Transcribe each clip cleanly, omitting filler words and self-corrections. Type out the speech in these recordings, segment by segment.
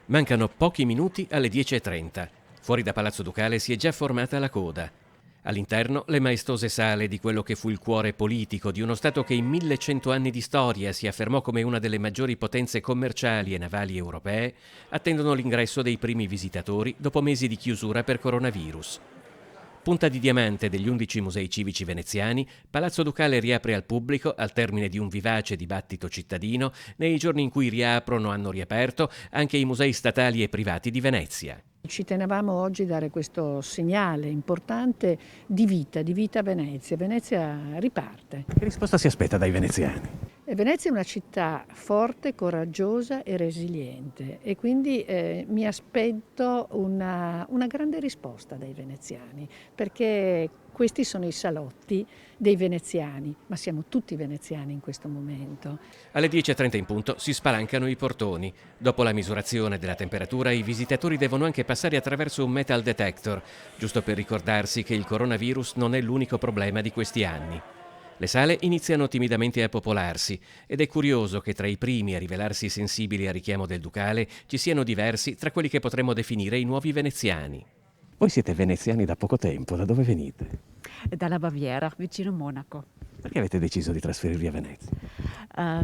Mancano pochi minuti alle 10:30. Fuori da Palazzo Ducale si è già formata la coda. All'interno le maestose sale di quello che fu il cuore politico di uno Stato che in 1100 anni di storia si affermò come una delle maggiori potenze commerciali e navali europee attendono l'ingresso dei primi visitatori dopo mesi di chiusura per coronavirus. Punta di diamante degli 11 musei civici veneziani, Palazzo Ducale riapre al pubblico al termine di un vivace dibattito cittadino nei giorni in cui hanno riaperto anche i musei statali e privati di Venezia. Ci tenevamo oggi a dare questo segnale importante di vita a Venezia. Venezia riparte. Che risposta si aspetta dai veneziani? E Venezia è una città forte, coraggiosa e resiliente e quindi mi aspetto una grande risposta dai veneziani, perché questi sono i salotti dei veneziani, ma siamo tutti veneziani in questo momento. Alle 10:30 in punto si spalancano i portoni. Dopo la misurazione della temperatura, i visitatori devono anche passare attraverso un metal detector, giusto per ricordarsi che il coronavirus non è l'unico problema di questi anni. Le sale iniziano timidamente a popolarsi ed è curioso che tra i primi a rivelarsi sensibili al richiamo del Ducale ci siano diversi tra quelli che potremmo definire i nuovi veneziani. Voi siete veneziani da poco tempo, da dove venite? Dalla Baviera, vicino Monaco. Perché avete deciso di trasferirvi a Venezia?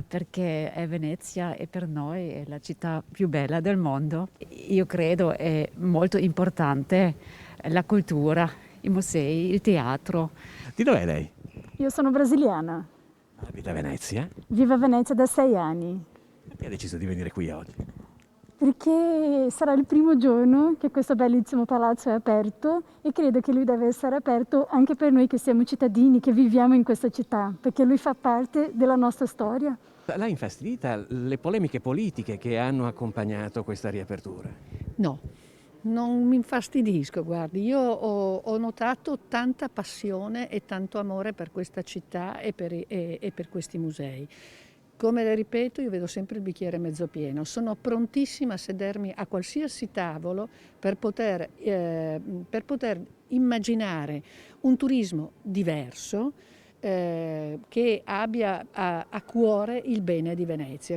Perché Venezia è per noi è la città più bella del mondo. Io credo è molto importante la cultura, i musei, il teatro. Di dov'è lei? Io sono brasiliana, Abita a Venezia? vivo a Venezia da 6 anni, Perché ha deciso di venire qui oggi? perché sarà il primo giorno che questo bellissimo palazzo è aperto e credo che lui deve essere aperto anche per noi che siamo cittadini, che viviamo in questa città, perché lui fa parte della nostra storia. L'ha infastidita le polemiche politiche che hanno accompagnato questa riapertura? No, non mi infastidisco, guardi, io ho notato tanta passione e tanto amore per questa città e per questi musei. Come le ripeto, io vedo sempre il bicchiere mezzo pieno, sono prontissima a sedermi a qualsiasi tavolo per poter immaginare un turismo diverso che abbia a cuore il bene di Venezia.